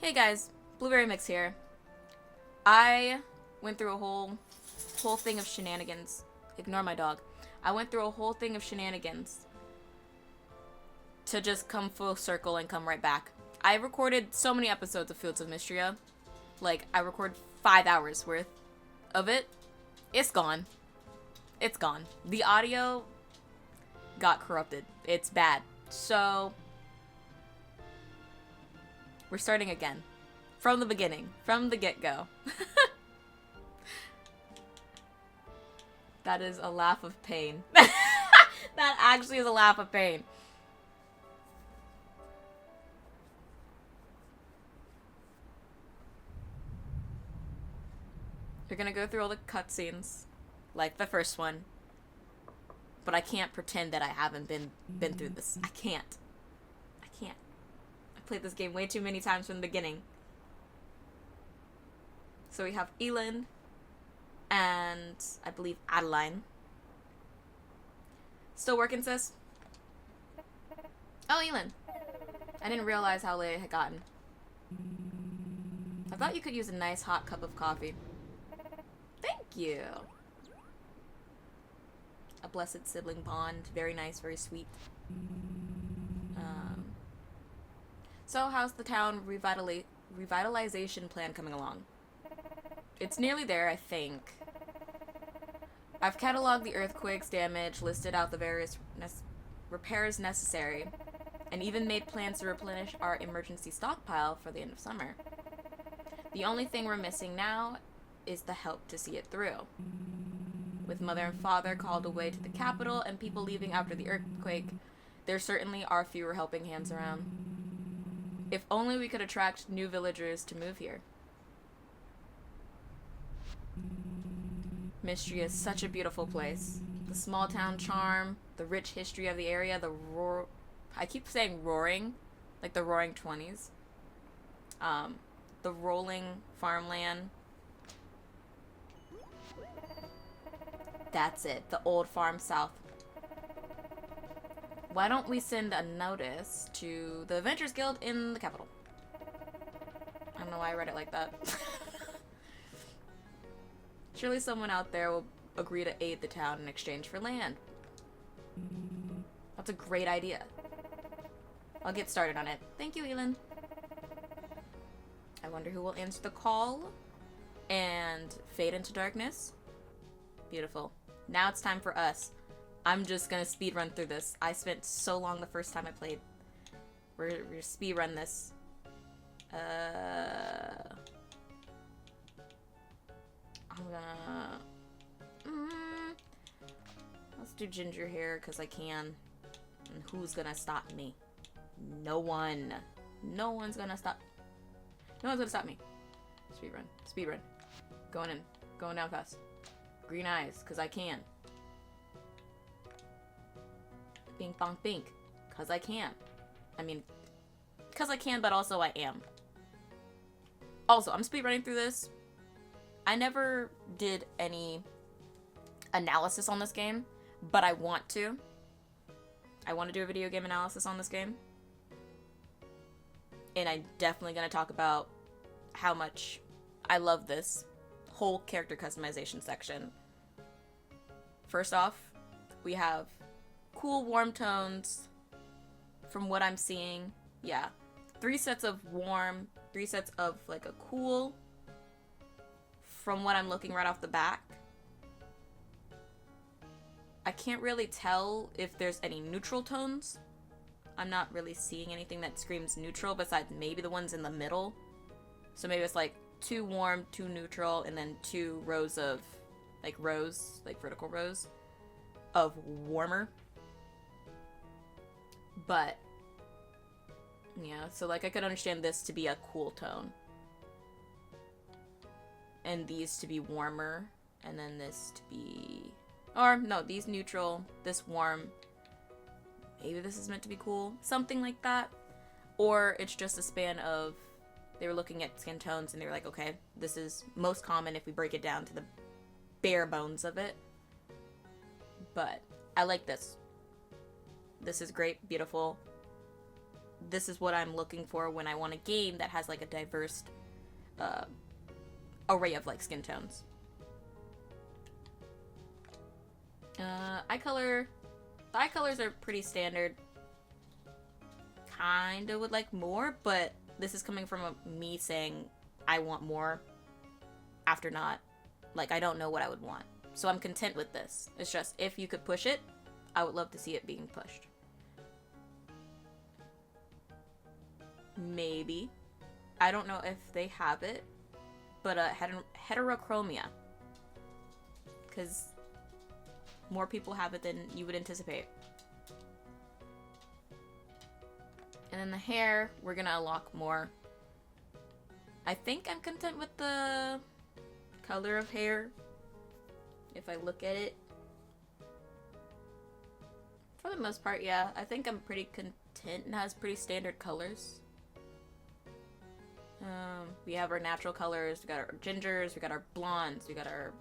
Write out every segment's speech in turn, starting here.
Hey guys, Blueberry Mix here. I went through a whole thing of shenanigans. Ignore my dog. I went through a whole thing of shenanigans to just come full circle and come right back. I recorded so many episodes of Fields of Mistria. Like, I recorded 5 hours worth of it. It's gone. It's gone. The audio got corrupted. It's bad. So, we're starting again. From the beginning. From the get-go. That is a laugh of pain. That actually is a laugh of pain. You're gonna go through all the cutscenes, like the first one. But I can't pretend that I haven't been through this. I can't. I played this game way too many times from the beginning. So we have Elend and I believe Adeline. Still working, sis? Oh, Elend. I didn't realize how late it had gotten. I thought you could use a nice hot cup of coffee. Thank you. A blessed sibling bond. Very nice, very sweet. So how's the town revitalization plan coming along? It's nearly there, I think. I've cataloged the earthquake's damage, listed out the various repairs necessary, and even made plans to replenish our emergency stockpile for the end of summer. The only thing we're missing now is the help to see it through. With mother and father called away to the capital and people leaving after the earthquake, there certainly are fewer helping hands around. If only we could attract new villagers to move here. Mistria is such a beautiful place. The small town charm, the rich history of the area, I keep saying roaring, like the roaring 20s. The rolling farmland. That's it, the old farm south. Why don't we send a notice to the Adventurers Guild in the capital? I don't know why I read it like that. Surely someone out there will agree to aid the town in exchange for land. That's a great idea. I'll get started on it. Thank you, Elend. I wonder who will answer the call and fade into darkness. Beautiful. Now it's time for us. I'm just gonna speed run through this. I spent so long the first time I played. We're speed run this. I'm gonna... let's do ginger hair because I can. And who's gonna stop me? No one. No one's gonna stop. No one's gonna stop me. Speed run. Speed run. Going in. Going down fast. Green eyes because I can. Bing bong bink. Because I can. I mean, because I can, but also I am. Also, I'm speedrunning through this. I never did any analysis on this game, but I want to. I want to do a video game analysis on this game. And I'm definitely going to talk about how much I love this whole character customization section. First off, we have cool warm tones from what I'm seeing. Yeah. 3 sets of warm, 3 sets of like a cool from what I'm looking right off the back. I can't really tell if there's any neutral tones. I'm not really seeing anything that screams neutral besides maybe the ones in the middle. So maybe it's like 2 warm, 2 neutral, and then 2 rows of like vertical rows of warmer. But yeah, so like I could understand this to be a cool tone. And these to be warmer. And then this to be... Or, no, these neutral, this warm. Maybe this is meant to be cool. Something like that. Or it's just a span of... They were looking at skin tones and they were like, okay, this is most common if we break it down to the bare bones of it. But I like this. This is great, beautiful. this is what I'm looking for when I want a game that has like a diverse array of like skin tones. Eye color. The eye colors are pretty standard. Kinda would like more, but this is coming from me saying I want more after not. Like, I don't know what I would want. So I'm content with this. It's just, if you could push it, I would love to see it being pushed. Maybe. I don't know if they have it, but heterochromia. Because more people have it than you would anticipate. And then the hair, we're gonna unlock more. I think I'm content with the color of hair. If I look at it. For the most part, yeah. I think I'm pretty content and has pretty standard colors. We have our natural colors. We got our gingers. We got our blondes. We got our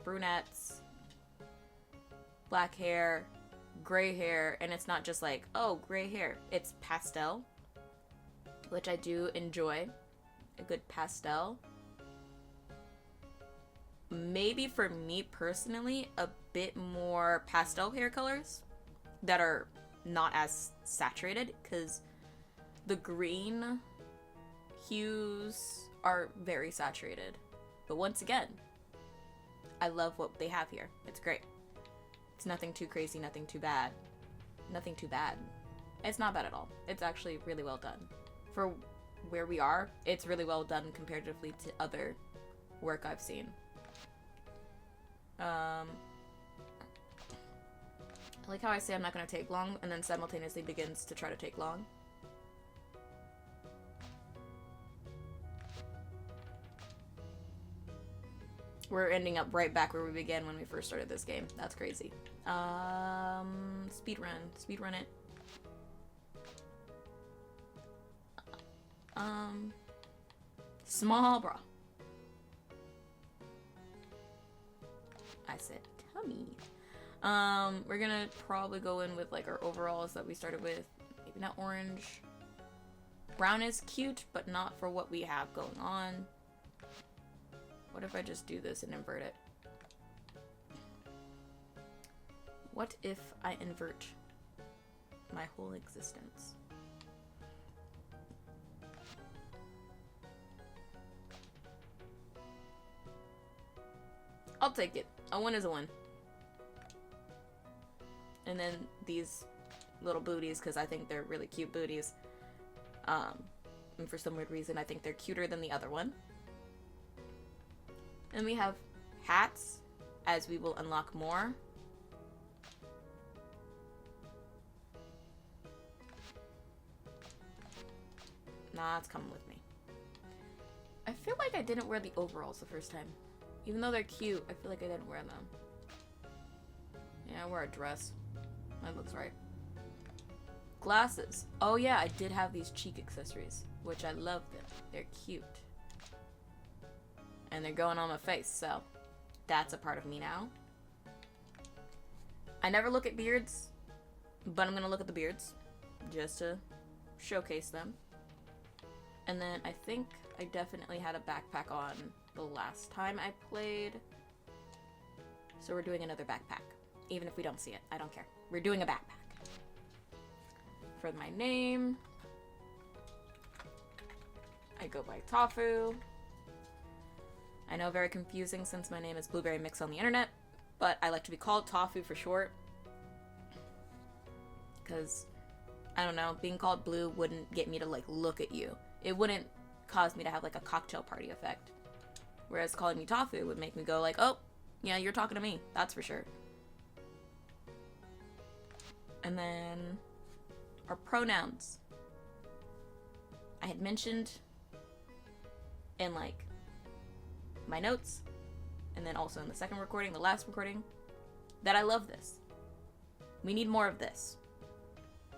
brunettes. Black hair. Gray hair. And it's not just like, oh, gray hair. It's pastel. Which I do enjoy. A good pastel. Maybe for me personally, a bit more pastel hair colors that are not as saturated, because the green hues are very saturated. But once again, I love what they have here. It's great. It's nothing too crazy, nothing too bad. Nothing too bad. It's not bad at all. It's actually really well done. For where we are, it's really well done comparatively to other work I've seen. I like how I say I'm not going to take long, and then simultaneously begins to try to take long. We're ending up right back where we began when we first started this game. That's crazy. Speedrun it. Small bra. I said tummy. We're gonna probably go in with like our overalls that we started with. Maybe not orange. Brown is cute, but not for what we have going on. What if I just do this and invert it? What if I invert my whole existence? I'll take it. A win is a win. And then these little booties, because I think they're really cute booties. And for some weird reason, I think they're cuter than the other one. And we have hats, as we will unlock more. Nah, it's coming with me. I feel like I didn't wear the overalls the first time. Even though they're cute, I feel like I didn't wear them. Yeah, I wore a dress. That looks right. Glasses. Oh yeah, I did have these cheek accessories, which I love them. They're cute. And they're going on my face, so that's a part of me now. I never look at beards, but I'm gonna look at the beards just to showcase them. And then I think I definitely had a backpack on the last time I played. So we're doing another backpack. Even if we don't see it, I don't care. We're doing a backpack. For my name, I go by Tahfu. I know, very confusing since my name is Blueberry Mix on the internet, but I like to be called Tahfu for short. Because, I don't know, being called Blue wouldn't get me to like look at you. It wouldn't cause me to have like a cocktail party effect. Whereas calling me Tahfu would make me go like, oh, yeah, you're talking to me. That's for sure. And then our pronouns. I had mentioned in like my notes, and then also in the second recording, the last recording, that I love this. We need more of this.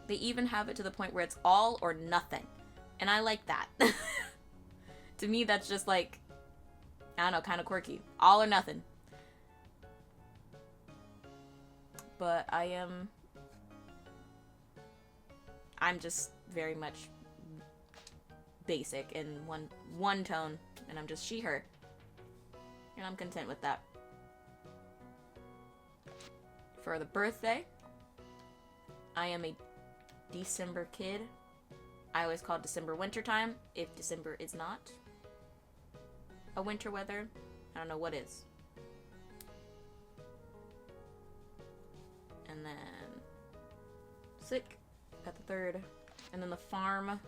They even have it to the point where it's all or nothing. And I like that. To me, that's just like, I don't know, kind of quirky. All or nothing. But I'm just very much basic in one tone, and I'm just she, her. And I'm content with that. For the birthday, I am a December kid. I always call December wintertime, if December is not a winter weather. I don't know what is. And then sick at the 3rd. And then the farm,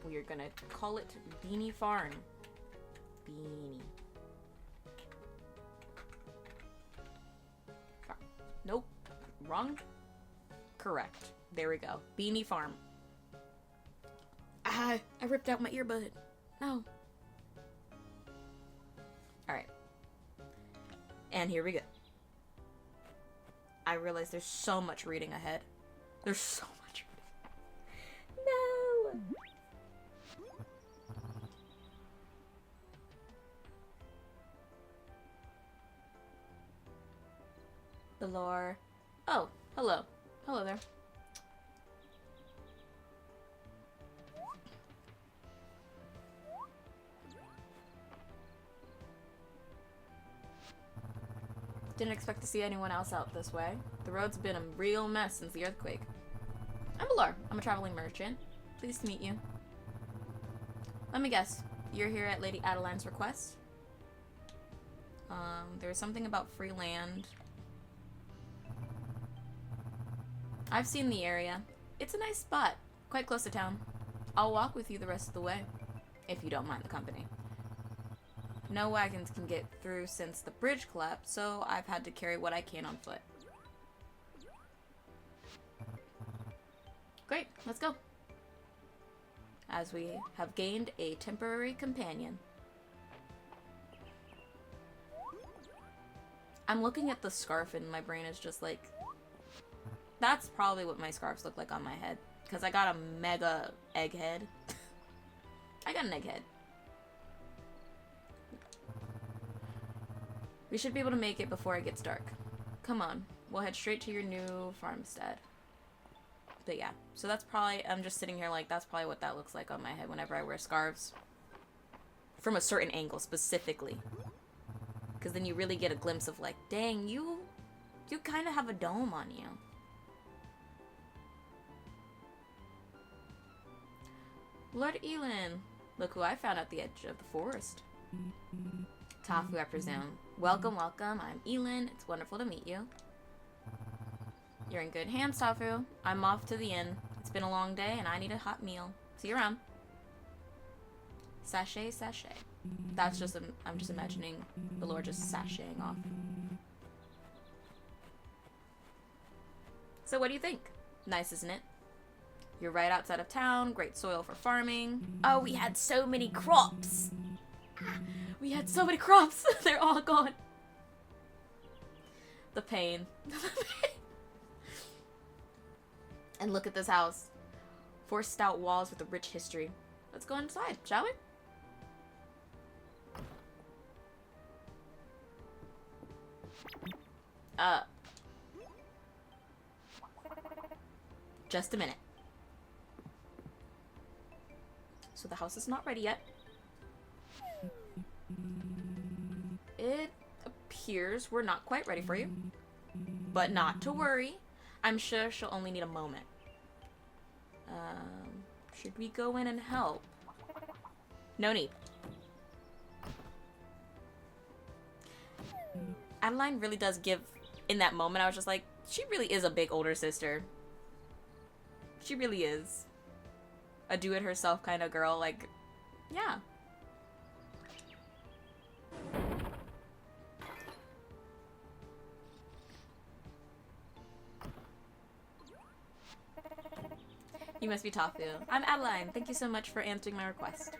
we are gonna call it Beanie Farm. Beanie. Nope. Wrong? Correct. There we go. Beanie Farm. Ah, I ripped out my earbud. No. Alright. And here we go. I realize there's so much reading ahead. There's so much reading. No! The lore. Oh, hello. Hello there. Didn't expect to see anyone else out this way. The road's been a real mess since the earthquake. I'm Valor. I'm a traveling merchant. Pleased to meet you. Let me guess. You're here at Lady Adeline's request? There's something about free land. I've seen the area. It's a nice spot. Quite close to town. I'll walk with you the rest of the way. If you don't mind the company. No wagons can get through since the bridge collapsed, so I've had to carry what I can on foot. Great, let's go. As we have gained a temporary companion. I'm looking at the scarf and my brain is just like, that's probably what my scarves look like on my head. Because I got a mega egg head. I got an egg head. We should be able to make it before it gets dark. Come on, we'll head straight to your new farmstead. But yeah, so that's probably, I'm just sitting here like, that's probably what that looks like on my head whenever I wear scarves. From a certain angle, specifically. Because then you really get a glimpse of like, dang, you kind of have a dome on you. Lord Elin, look who I found at the edge of the forest. Tahfu, I presume. Welcome, welcome. I'm Elin. It's wonderful to meet you. You're in good hands, Tahfu. I'm off to the inn. It's been a long day, and I need a hot meal. See you around. Sachet, sachet. That's just, I'm just imagining the Lord just sashaying off. So what do you think? Nice, isn't it? You're right outside of town. Great soil for farming. Oh, we had so many crops. We had so many crops. They're all gone. The pain. And look at this house. 4 stout walls with a rich history. Let's go inside, shall we? Just a minute. So the house is not ready yet. It appears we're not quite ready for you. But not to worry. I'm sure she'll only need a moment. Should we go in and help? No need. Adeline really does give, in that moment, I was just like, she really is a big older sister. She really is. A do-it-herself kind of girl, like, yeah. You must be Tahfu. I'm Adeline. Thank you so much for answering my request.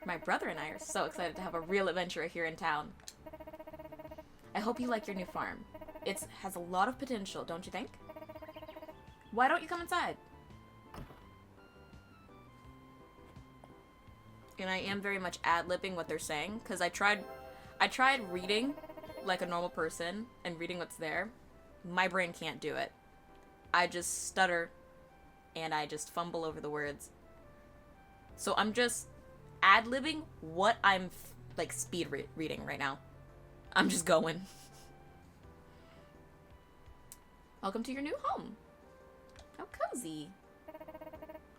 My brother and I are so excited to have a real adventurer here in town. I hope you like your new farm. It has a lot of potential, don't you think? Why don't you come inside? And I am very much ad-libbing what they're saying, because I tried reading like a normal person and reading what's there. My brain can't do it. I just stutter and I just fumble over the words. So I'm just ad-libbing what I'm like speed reading right now. I'm just going. Welcome to your new home. How cozy.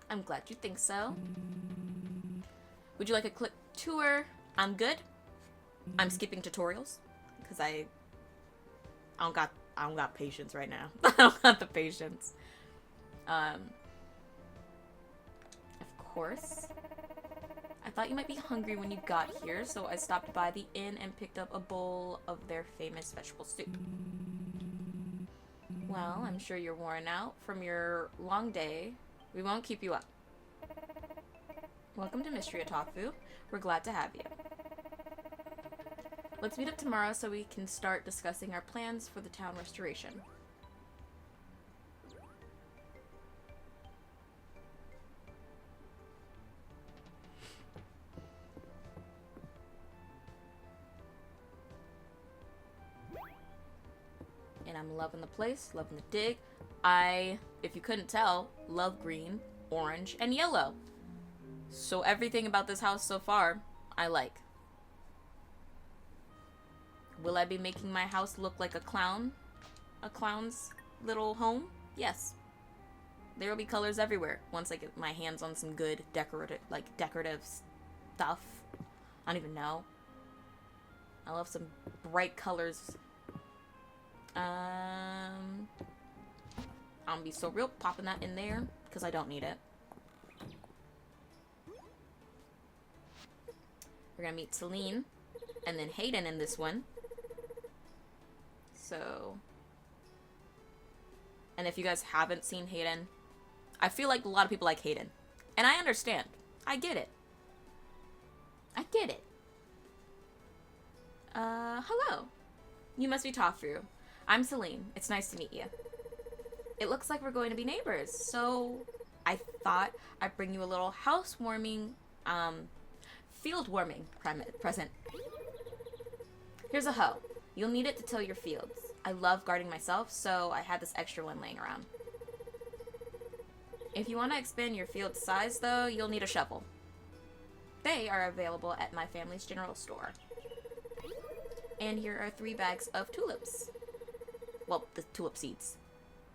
I'm glad you think so. Would you like a quick tour? I'm good. I'm skipping tutorials because I don't got patience right now. I don't got the patience. Of course. I thought you might be hungry when you got here, so I stopped by the inn and picked up a bowl of their famous vegetable soup. Well, I'm sure you're worn out from your long day. We won't keep you up. Welcome to Mistria, Tahfu. We're glad to have you. Let's meet up tomorrow so we can start discussing our plans for the town restoration. And I'm loving the place, loving the dig. I, if you couldn't tell, love green, orange, and yellow. So everything about this house so far, I like. Will I be making my house look like a clown? A clown's little home? Yes. There will be colors everywhere once I get my hands on some good decorative stuff. I don't even know. I love some bright colors. I'm gonna be so real popping that in there because I don't need it. We're gonna meet Celine and then Hayden in this one. So, and if you guys haven't seen Hayden, I feel like a lot of people like Hayden, and I understand. I get it. I get it. Hello. You must be Tahfu. I'm Celine. It's nice to meet you. It looks like we're going to be neighbors, so I thought I'd bring you a little housewarming, field warming present. Here's a hoe. You'll need it to till your fields. I love gardening myself, so I had this extra one laying around. If you want to expand your field size, though, you'll need a shovel. They are available at my family's general store. And here are 3 bags of tulips. Well, the tulip seeds.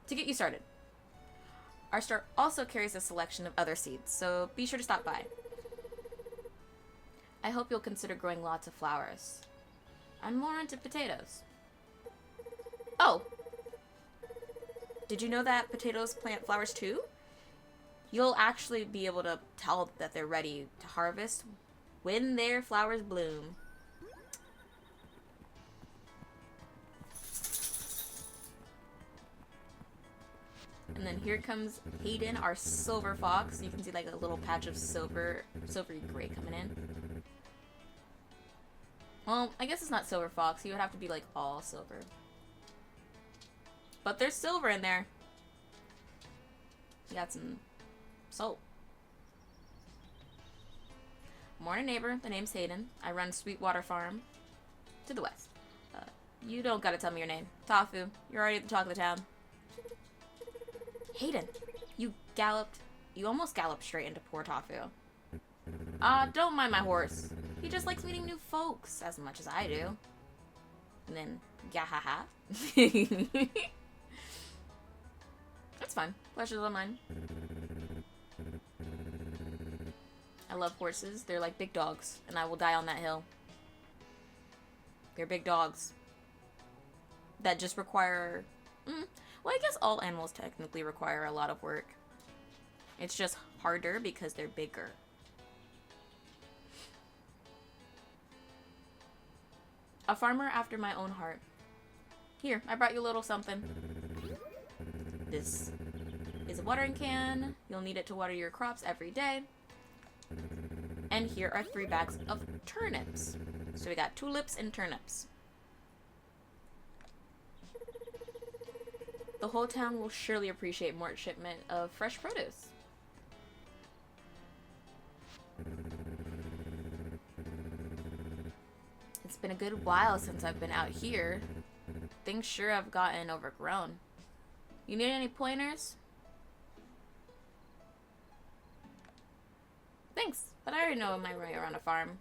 To get you started. Our store also carries a selection of other seeds, so be sure to stop by. I hope you'll consider growing lots of flowers. I'm more into potatoes. Oh! Did you know that potatoes plant flowers too? You'll actually be able to tell that they're ready to harvest when their flowers bloom. And then here comes Hayden, our silver fox. You can see like a little patch of silvery gray coming in. Well, I guess it's not silver fox. He would have to be like all silver. But there's silver in there. You got some salt. Morning, neighbor. The name's Hayden. I run Sweetwater Farm to the west. You don't gotta tell me your name. Tahfu. You're already at the talk of the town. Hayden, you almost galloped straight into poor Tahfu. Don't mind my horse. He just likes meeting new folks as much as I do. And then, gahaha. That's fine. Pleasure's all mine. I love horses. They're like big dogs, and I will die on that hill. They're big dogs. That just require... well, I guess all animals technically require a lot of work. It's just harder because they're bigger. A farmer after my own heart. Here, I brought you a little something. This is a watering can. You'll need it to water your crops every day. And here are 3 bags of turnips. So we got tulips and turnips. The whole town will surely appreciate more shipment of fresh produce. It's been a good while since I've been out here. Things sure have gotten overgrown. You need any pointers? thanks, but I already know my way around a farm.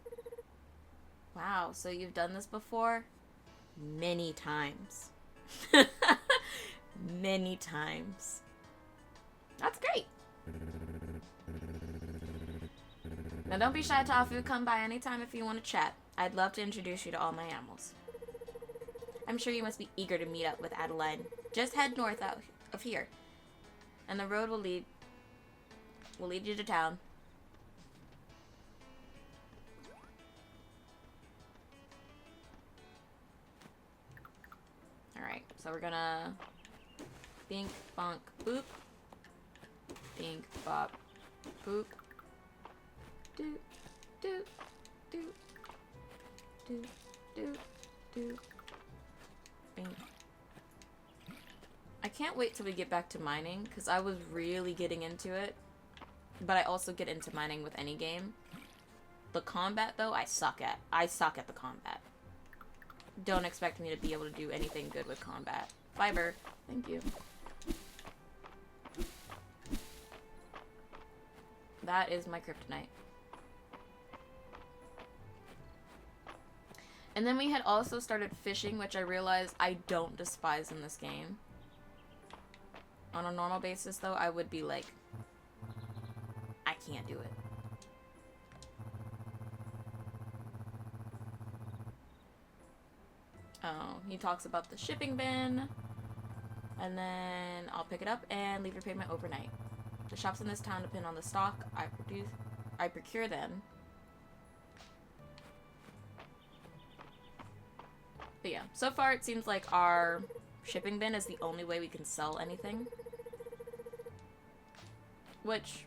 Wow, so you've done this before? Many times. Many times. That's great. Now don't be shy, Tahfu. Come by anytime if you want to chat. I'd love to introduce you to all my animals. I'm sure you must be eager to meet up with Adeline. Just head north out of here, and the road will lead you to town. Alright, so we're gonna bink, bonk, boop. Bink, bop, boop. Do, do, do, do, do, do. Bink. I can't wait till we get back to mining, because I was really getting into it. But I also get into mining with any game. The combat, though, I suck at. I suck at the combat. Don't expect me to be able to do anything good with combat. Fiber. Thank you. That is my kryptonite. And then we had also started fishing, which I realized I don't despise in this game. On a normal basis, though, I would be like, I can't do it. Oh, he talks about the shipping bin. And then I'll pick it up and leave your payment overnight. The shops in this town depend on the stock I procure them. But yeah, so far it seems like our shipping bin is the only way we can sell anything. Which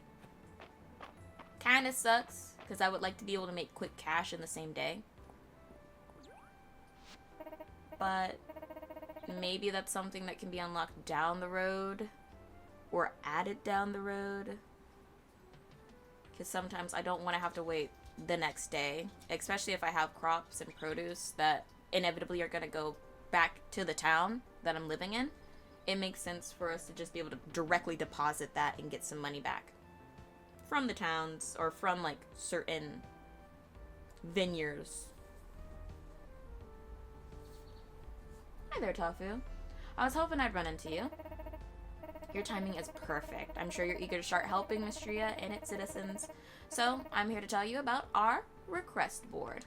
kind of sucks, because I would like to be able to make quick cash in the same day. But maybe that's something that can be unlocked down the road, or added down the road. Because sometimes I don't want to have to wait the next day, especially if I have crops and produce that inevitably are going to go back to the town that I'm living in. It makes sense for us to just be able to directly deposit that and get some money back from the towns or from like certain vineyards. Hi there, Tahfu. I was hoping I'd run into you. Your timing is perfect. I'm sure you're eager to start helping Mistria and its citizens. So I'm here to tell you about our request board.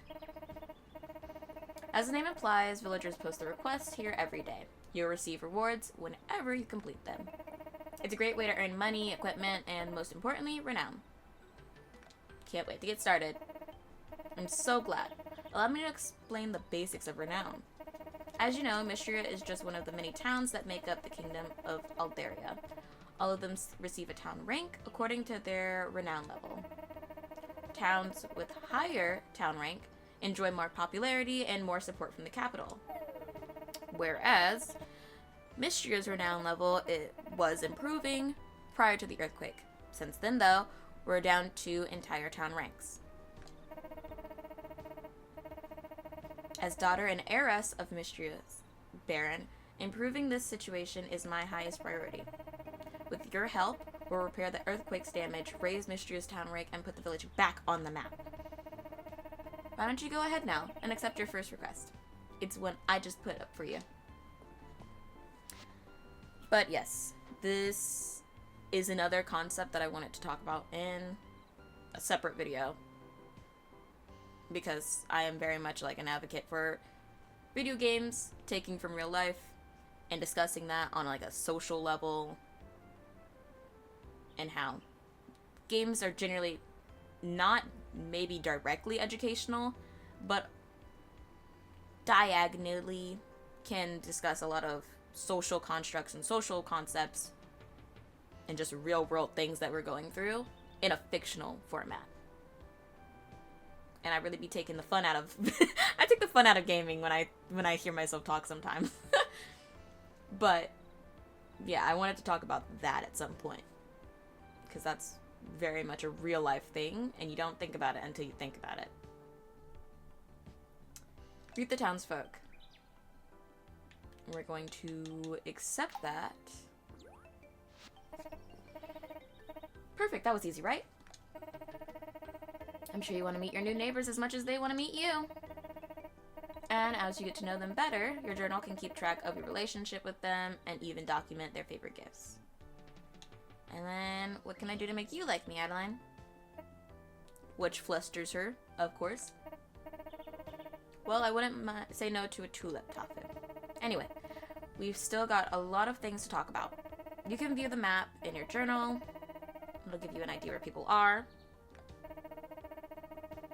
As the name implies, villagers post their requests here every day. You'll receive rewards whenever you complete them. It's a great way to earn money, equipment, and most importantly, renown. Can't wait to get started. I'm so glad. Allow me to explain the basics of renown. As you know, Mistria is just one of the many towns that make up the kingdom of Alderia. All of them receive a town rank according to their renown level. Towns with higher town rank enjoy more popularity and more support from the capital. Whereas Mistria's renown level was improving prior to the earthquake. Since then, though, we're down 2 entire town ranks. As daughter and heiress of Mistria's Baron, improving this situation is my highest priority. With your help, we'll repair the earthquake's damage, raise Mistria's town rank, and put the village back on the map. Why don't you go ahead now and accept your first request? It's one I just put up for you. But yes, this is another concept that I wanted to talk about in a separate video. Because I am very much like an advocate for video games, taking from real life, and discussing that on like a social level. And how games are generally not maybe directly educational, but diagonally can discuss a lot of social constructs and social concepts and just real world things that we're going through in a fictional format. And I really be taking the fun out of I take the fun out of gaming when I hear myself talk sometimes. But yeah, I wanted to talk about that at some point, because that's very much a real life thing, and you don't think about it until you think about it. Greet the townsfolk. We're going to accept that. Perfect, that was easy, right? I'm sure you want to meet your new neighbors as much as they want to meet you. And as you get to know them better, your journal can keep track of your relationship with them and even document their favorite gifts. And then, what can I do to make you like me, Adeline? Which flusters her, of course. Well, I wouldn't say no to a tulip, Tahfu. Anyway, we've still got a lot of things to talk about. You can view the map in your journal. It'll give you an idea where people are.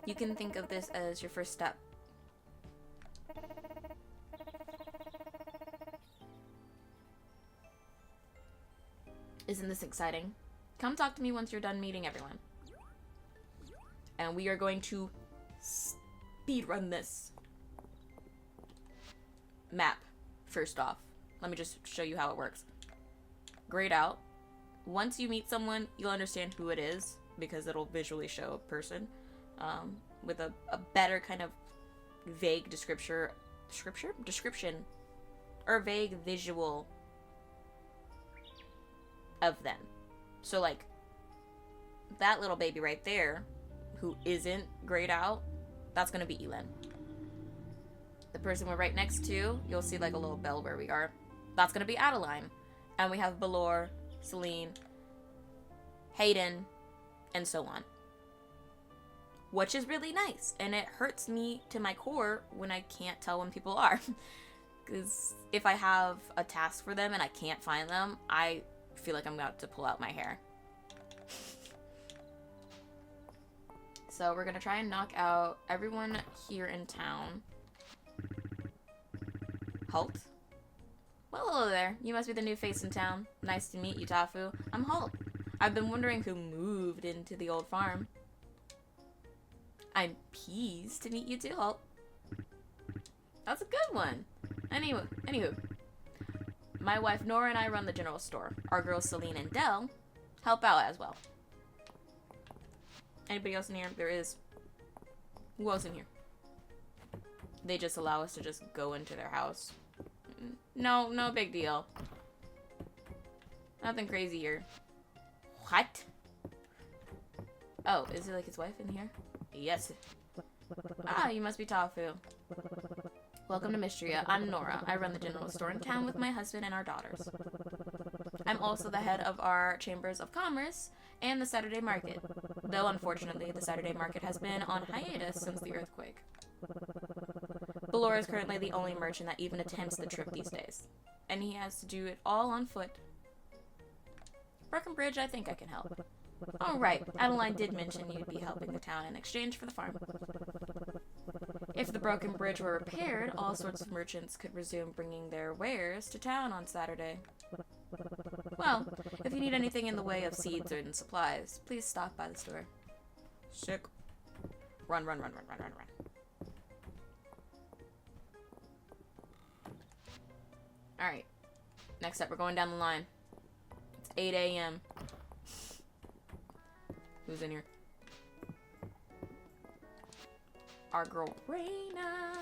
You can think of this as your first step. Isn't this exciting? Come talk to me once you're done meeting everyone. And we are going to speedrun this map. First off, let me just show you how it works. Grayed out. Once you meet someone, you'll understand who it is because it'll visually show a person with a better kind of vague description or vague visual of them. So like that little baby right there who isn't grayed out, that's gonna be Elin. The person we're right next to, you'll see like a little bell where we are. That's gonna be Adeline. And we have Balor, Celine, Hayden, and so on. Which is really nice. And it hurts me to my core when I can't tell when people are. Because if I have a task for them and I can't find them, I feel like I'm about to pull out my hair. So we're gonna try and knock out everyone here in town. Halt. Well, hello there. You must be the new face in town. Nice to meet you, Tahfu. I'm Halt. I've been wondering who moved into the old farm. I'm pleased to meet you too, Halt. That's a good one. Anywho. My wife Nora and I run the general store. Our girls Celine and Dell help out as well. Anybody else in here? There is. Who else in here? They just allow us to just go into their house. No big deal. Nothing crazy here. What? Oh, is it like his wife in here? Yes. Ah, you must be Tahfu. Welcome to Mistria. I'm Nora. I run the general store in town with my husband and our daughters. I'm also the head of our chambers of commerce and the Saturday market. Though, unfortunately, the Saturday market has been on hiatus since the earthquake. Balor is currently the only merchant that even attempts the trip these days. And he has to do it all on foot. Broken Bridge, I think I can help. Oh, right. Adeline did mention you'd be helping the town in exchange for the farm. If the broken bridge were repaired, all sorts of merchants could resume bringing their wares to town on Saturday. Well, if you need anything in the way of seeds and supplies, please stop by the store. Sick. Run. Alright. Next up, we're going down the line. It's 8 a.m. Who's in here? Our girl, Raina.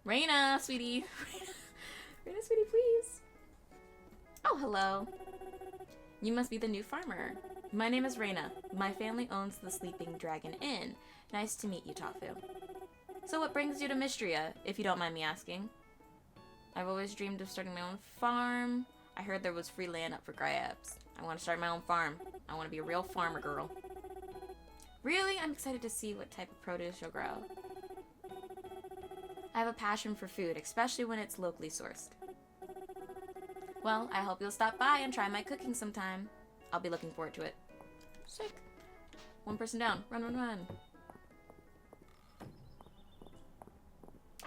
Raina, sweetie. Raina, sweetie, please. Oh, hello. You must be the new farmer. My name is Raina. My family owns the Sleeping Dragon Inn. Nice to meet you, Tahfu. So what brings you to Mistria, if you don't mind me asking? I've always dreamed of starting my own farm. I heard there was free land up for grabs. I want to start my own farm. I want to be a real farmer girl. Really? I'm excited to see what type of produce you'll grow. I have a passion for food, especially when it's locally sourced. Well, I hope you'll stop by and try my cooking sometime. I'll be looking forward to it. Sick. One person down. Run.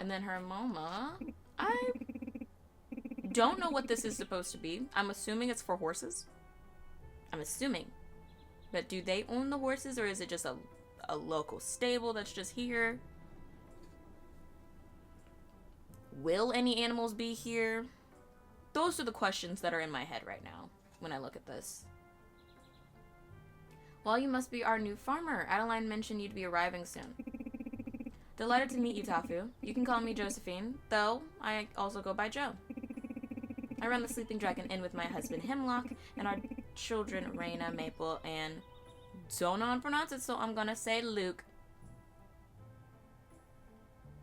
And then her mama. I don't know what this is supposed to be. I'm assuming it's for horses. I'm assuming. But do they own the horses, or is it just a local stable that's just here? Will any animals be here? Those are the questions that are in my head right now when I look at this. Well, you must be our new farmer. Adeline mentioned you'd be arriving soon. Delighted to meet you, Tahfu. You can call me Josephine, though I also go by Jo. I run the Sleeping Dragon Inn with my husband Hemlock and our children Raina, Maple, and don't know how to pronounce it, so I'm gonna say Luke.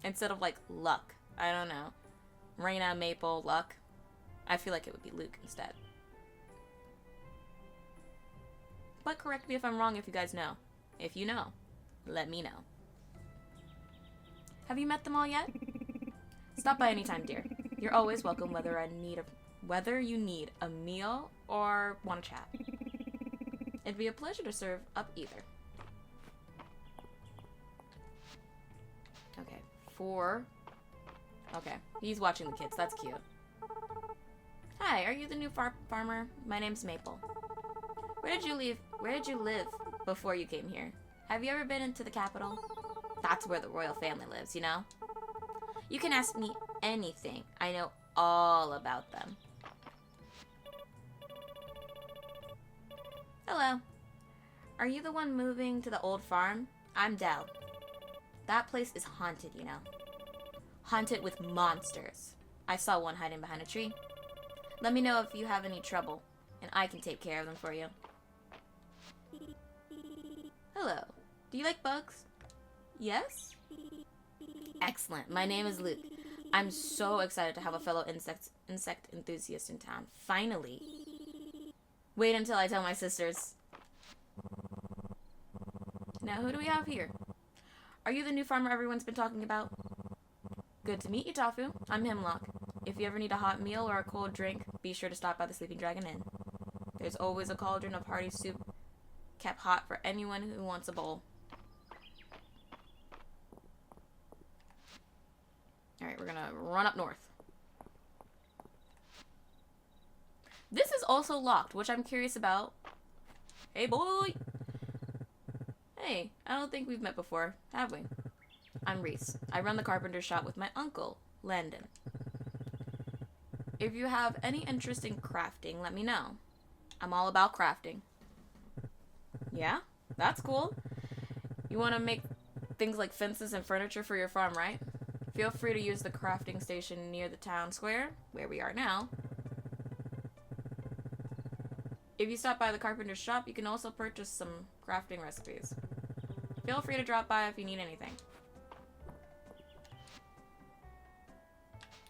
Instead of like Luck. I don't know. Raina, Maple, Luck. I feel like it would be Luke instead. But correct me if I'm wrong if you guys know. If you know, let me know. Have you met them all yet? Stop by anytime, dear. You're always welcome whether you need a meal or want to chat. It'd be a pleasure to serve up either. Okay, 4. Okay, he's watching the kids. That's cute. Hi, are you the new farmer? My name's Maple. Where did you live before you came here? Have you ever been into the capital? That's where the royal family lives, you know? You can ask me anything. I know all about them. Hello. Are you the one moving to the old farm? I'm Dell. That place is haunted, you know. Haunted with monsters. I saw one hiding behind a tree. Let me know if you have any trouble, and I can take care of them for you. Hello. Do you like bugs? Yes? Excellent. My name is Luke. I'm so excited to have a fellow insect enthusiast in town. Finally. Wait until I tell my sisters. Now, who do we have here? Are you the new farmer everyone's been talking about? Good to meet you, Tahfu. I'm Hemlock. If you ever need a hot meal or a cold drink, be sure to stop by the Sleeping Dragon Inn. There's always a cauldron of hearty soup kept hot for anyone who wants a bowl. Alright, we're gonna run up north. This is also locked, which I'm curious about. Hey, boy! Hey, I don't think we've met before, have we? I'm Reese. I run the carpenter shop with my uncle, Landon. If you have any interest in crafting, let me know. I'm all about crafting. Yeah? That's cool. You want to make things like fences and furniture for your farm, right? Feel free to use the crafting station near the town square, where we are now. If you stop by the carpenter's shop, you can also purchase some crafting recipes. Feel free to drop by if you need anything.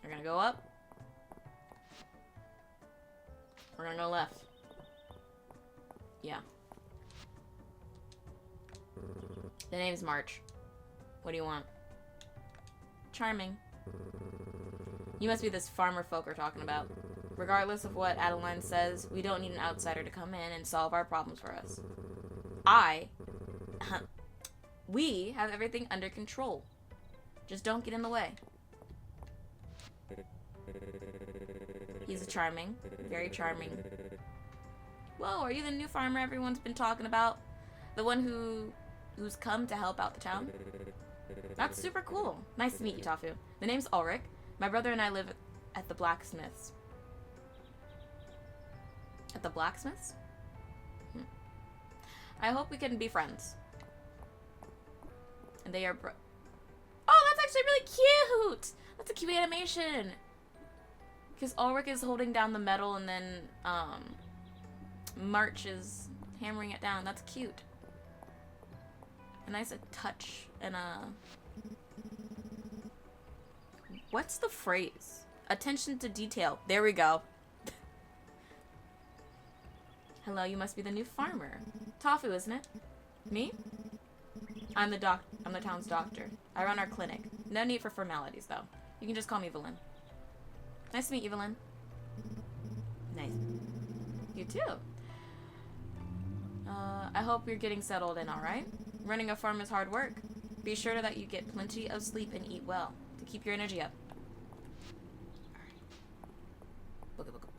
We're gonna go up. We're gonna go left. Yeah. The name's March. What do you want? Charming. You must be this farmer folk we're talking about. Regardless of what Adeline says, we don't need an outsider to come in and solve our problems for us. We have everything under control. Just don't get in the way. He's charming. Very charming. Whoa, are you the new farmer everyone's been talking about? The one who's come to help out the town? That's super cool. Nice to meet you, Tahfu. The name's Ulrich. My brother and I live at the blacksmiths. At the blacksmiths? I hope we can be friends. And they are oh, that's actually really cute! That's a cute animation! Because Ulrich is holding down the metal and then, March is hammering it down. That's cute. A nice touch and a... What's the phrase? Attention to detail. There we go. Hello, you must be the new farmer. Tahfu, isn't it? Me? I'm the town's doctor. I run our clinic. No need for formalities, though. You can just call me Evelyn. Nice to meet you, Evelyn. Nice. You too. I hope you're getting settled in alright. Running a farm is hard work. Be sure that you get plenty of sleep and eat well to keep your energy up. Alright. Booga.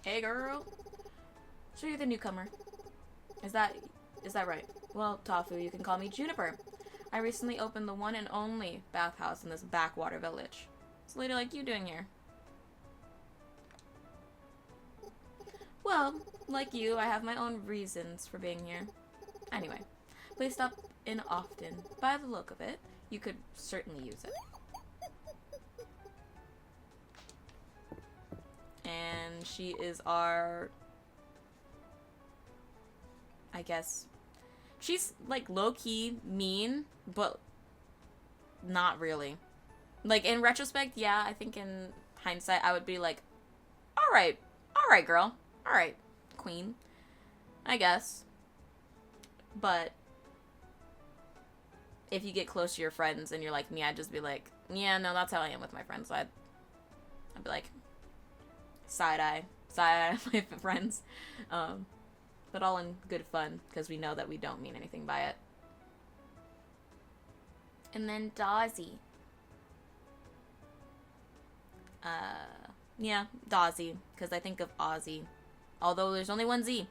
Hey, girl. So you're the newcomer. Is that right? Well, Tahfu, you can call me Juniper. I recently opened the one and only bathhouse in this backwater village. What's a lady like you doing here? Well, like you, I have my own reasons for being here. Anyway, please stop in often. By the look of it, you could certainly use it. and she is our, I guess, she's like low-key mean, but not really. Like, in retrospect, yeah, I think in hindsight, I would be like, all right, girl, all right, queen, I guess. But if you get close to your friends and you're like me, I'd just be like, yeah, no, that's how I am with my friends. So I'd be like, side-eye my friends. But all in good fun, because we know that we don't mean anything by it. And then Dawsy. Yeah, Dawsy, because I think of Ozzy. Although there's only one Z.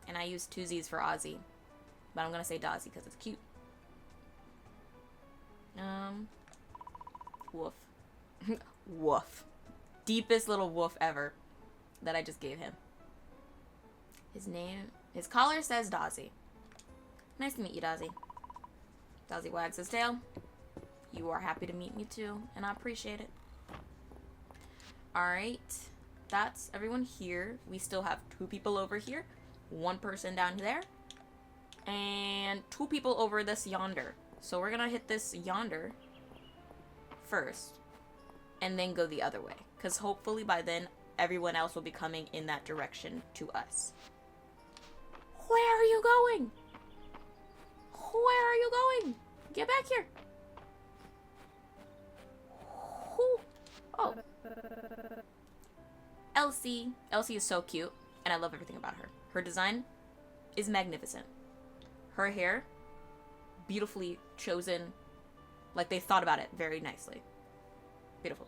And I use two Z's for Ozzy. But I'm gonna say Dawsy because it's cute. Woof. Woof. Deepest little woof ever that I just gave him. His collar says Dawsy. Nice to meet you, Dawsy. Dawsy wags his tail. You are happy to meet me too, and I appreciate it. Alright, that's everyone here. We still have 2 people over here, 1 person down there, and 2 people over this yonder. So we're gonna hit this yonder first, and then go the other way. Because hopefully by then, everyone else will be coming in that direction to us. Where are you going? Where are you going? Get back here. Oh. Elsie. Elsie is so cute, and I love everything about her. Her design is magnificent. Her hair, beautifully chosen. Like, they thought about it very nicely. Beautiful.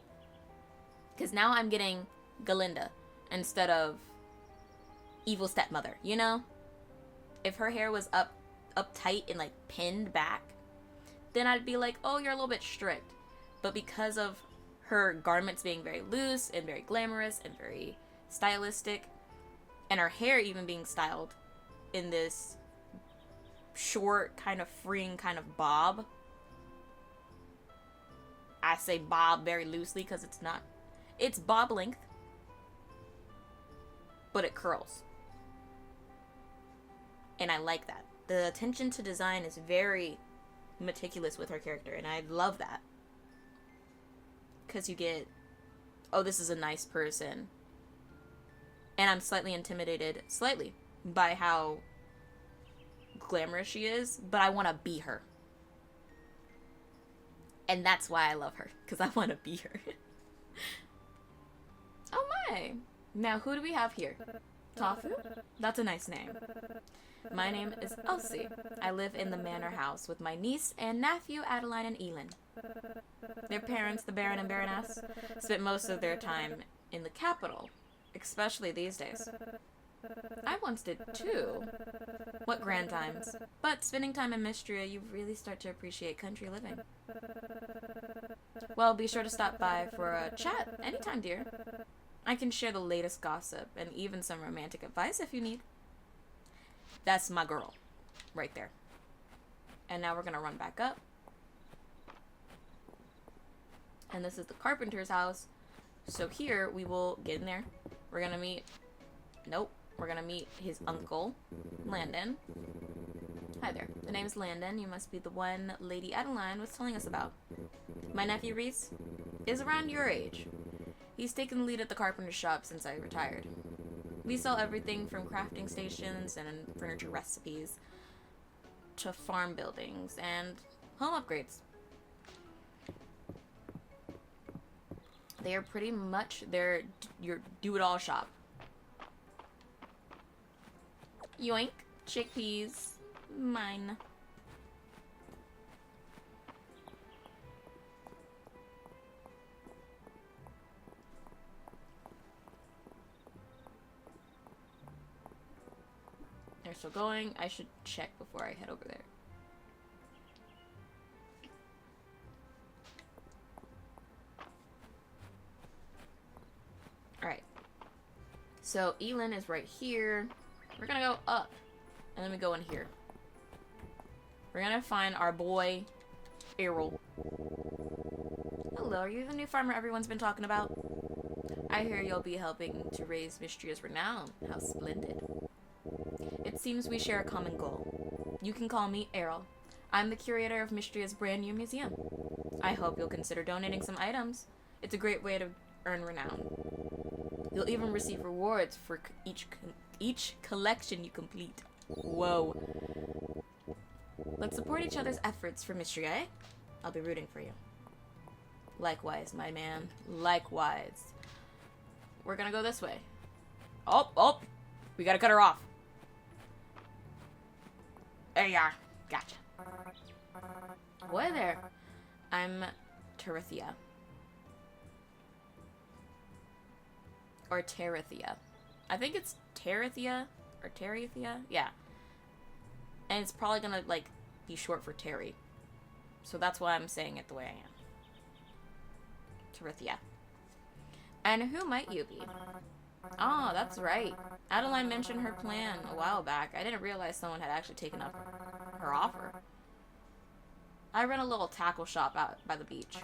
Because now I'm getting Galinda instead of evil stepmother, you know? If her hair was uptight and, like, pinned back, then I'd be like, oh, you're a little bit strict. But because of her garments being very loose and very glamorous and very stylistic, and her hair even being styled in this short, kind of freeing kind of bob. I say bob very loosely because it's not. It's bob length, but it curls. And I like that. The attention to design is very meticulous with her character, and I love that. Because you get, oh, this is a nice person. And I'm slightly intimidated, by how glamorous she is, but I want to be her. And that's why I love her, because I want to be her. Oh my! Now, who do we have here? Tahfu? That's a nice name. My name is Elsie. I live in the manor house with my niece and nephew, Adeline and Elin. Their parents, the Baron and Baroness, spent most of their time in the capital, especially these days. I once did too. What grand times. But spending time in Mistria, you really start to appreciate country living. Well, be sure to stop by for a chat anytime, dear. I can share the latest gossip and even some romantic advice if you need. That's my girl, right there. And now we're gonna run back up. And this is the carpenter's house. So here, we will get in there. We're gonna meet... Nope. We're gonna meet his uncle, Landon. Hi there. The name's Landon. You must be the one Lady Adeline was telling us about. My nephew, Reese, is around your age. He's taken the lead at the carpenter's shop since I retired. We sell everything from crafting stations and furniture recipes to farm buildings and home upgrades. They are pretty much your do-it-all shop. Yoink. Chickpeas. Mine. They're still going. I should check before I head over there. Alright. So, Elin is right here. We're gonna go up. And then we go in here. We're gonna find our boy, Errol. Hello, are you the new farmer everyone's been talking about? I hear you'll be helping to raise Mistria's renown. How splendid. It seems we share a common goal. You can call me Errol. I'm the curator of Mistria's brand new museum. I hope you'll consider donating some items. It's a great way to earn renown. You'll even receive rewards for each collection you complete. Whoa. Let's support each other's efforts for Mistria, eh? I'll be rooting for you. Likewise, my man. Likewise. We're gonna go this way. Oh! We gotta cut her off. There you are. Gotcha. Boy there. I'm Terithia. Or Terithia. I think it's Terithia or Terithia. Yeah. And it's probably gonna, like, be short for Terry. So that's why I'm saying it the way I am. Terithia. And who might you be? Oh, that's right. Adeline mentioned her plan a while back. I didn't realize someone had actually taken up her offer. I run a little tackle shop out by the beach.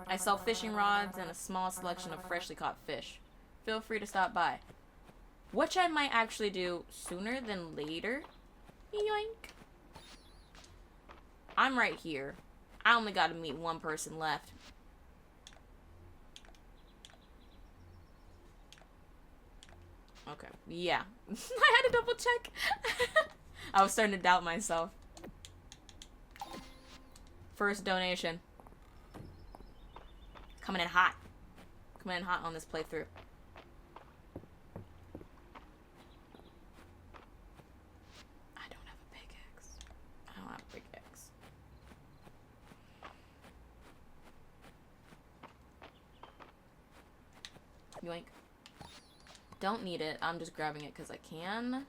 I sell fishing rods and a small selection of freshly caught fish. Feel free to stop by. Which I might actually do sooner than later. Yoink. I'm right here. I only gotta meet one person left. Okay, yeah. I had to double check. I was starting to doubt myself. First donation. Coming in hot. Coming in hot on this playthrough. I don't have a pickaxe. I don't have a pickaxe. Yoink. Don't need it. I'm just grabbing it because I can.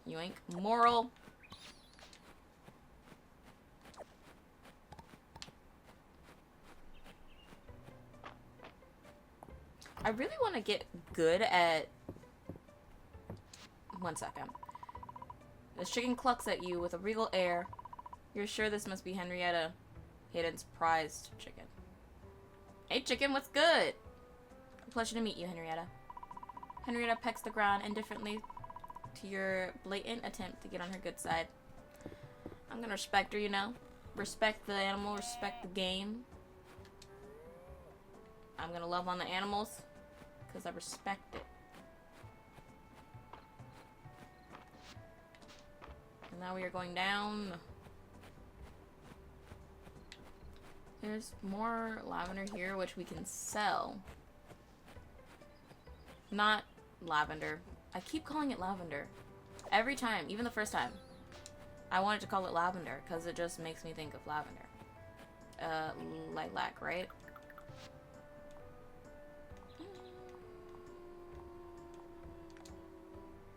Yoink. Moral. I really want to get good at... One second. This chicken clucks at you with a regal air. You're sure this must be Henrietta, Hayden's prized chicken. Hey chicken, what's good? A pleasure to meet you, Henrietta. Henrietta pecks the ground indifferently to your blatant attempt to get on her good side. I'm gonna respect her, you know? Respect the animal, respect the game. I'm gonna love on the animals because I respect it. And now we are going down. There's more lavender here, which we can sell. Not lavender. I keep calling it lavender. Every time, even the first time. I wanted to call it lavender because it just makes me think of lavender. Lilac, right?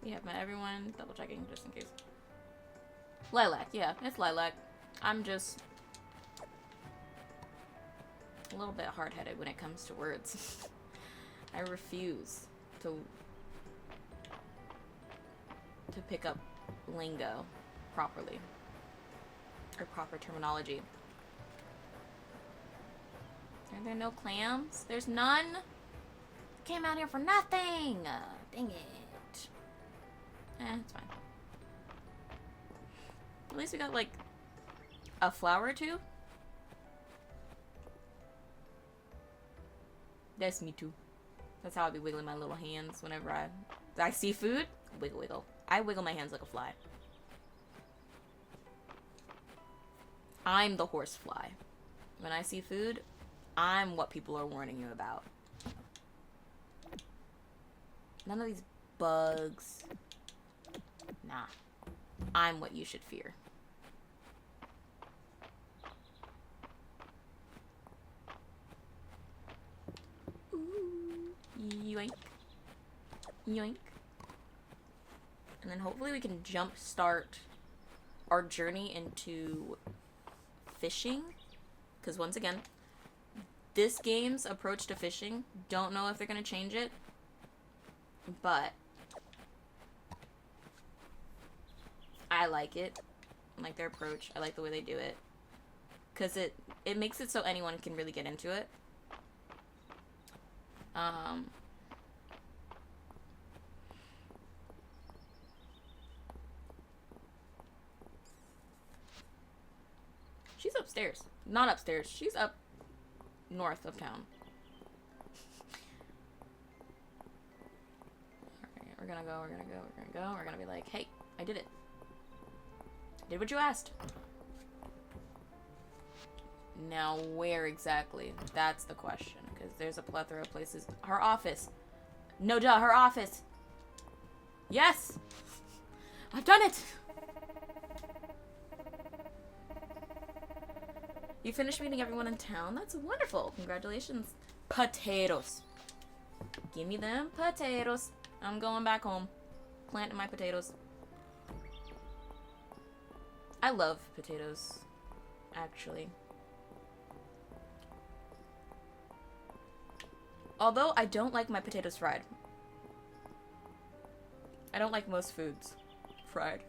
We have met everyone. Double checking just in case. Lilac, yeah, it's lilac. I'm just a little bit hard-headed when it comes to words. I refuse to pick up lingo properly. Or proper terminology. Are there no clams? There's none? Came out here for nothing! Dang it. It's fine. At least we got, like, a flower or two. That's me too. That's how I be wiggling my little hands whenever I see food. Wiggle, wiggle. I wiggle my hands like a fly. I'm the horsefly. When I see food, I'm what people are warning you about. None of these bugs. Nah. I'm what you should fear. Ooh. Yoink. Yoink. And then hopefully we can jump start our journey into fishing. Because once again, this game's approach to fishing, don't know if they're going to change it. But I like it. I like their approach. I like the way they do it. Because it makes it so anyone can really get into it. Stairs. Not upstairs. She's up north of town. Alright, we're gonna go, we're gonna go, we're gonna go. We're gonna be like, hey, I did it. I did what you asked. Now, where exactly? That's the question. Because there's a plethora of places. Her office. No duh, her office. Yes! I've done it! You finished meeting everyone in town? That's wonderful. Congratulations. Potatoes. Give me them potatoes. I'm going back home. Planting my potatoes. I love potatoes, actually. Although I don't like my potatoes fried. I don't like most foods fried.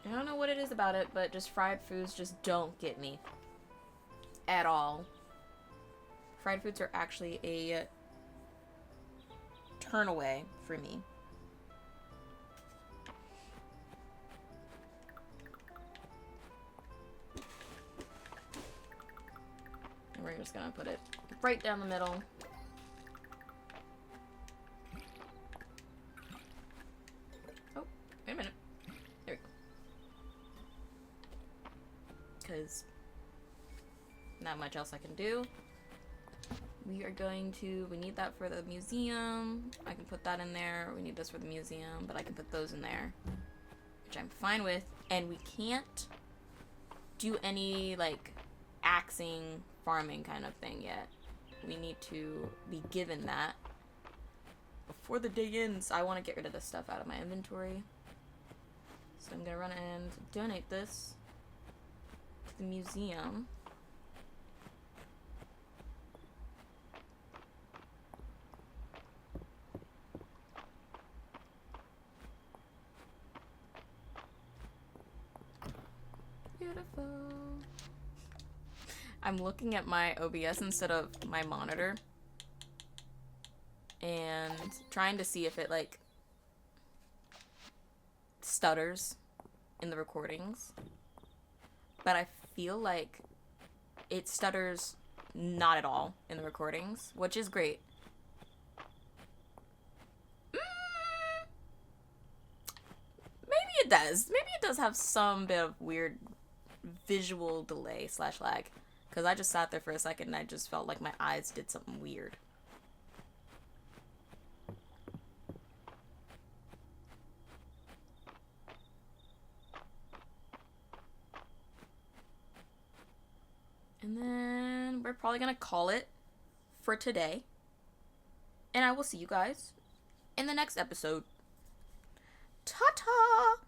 I don't know what it is about it, but just fried foods just don't get me. At all. Fried foods are actually a turn away for me. And we're just gonna put it right down the middle. Oh, wait a minute. There we go. Because not much else I can do. We are going to, we need that for the museum. I can put that in there. We need this for the museum, but I can put those in there, which I'm fine with. And we can't do any, like, axing, farming kind of thing yet. We need to be given that. Before the day ends, I want to get rid of this stuff out of my inventory. So I'm going to run and donate this to the museum. Beautiful. I'm looking at my OBS instead of my monitor and trying to see if it, like, stutters in the recordings. But I feel like it stutters not at all in the recordings, which is great. Maybe it does. Maybe it does have some bit of weird visual delay / lag. Because I just sat there for a second and I just felt like my eyes did something weird. And then we're probably going to call it for today. And I will see you guys in the next episode. Ta-ta!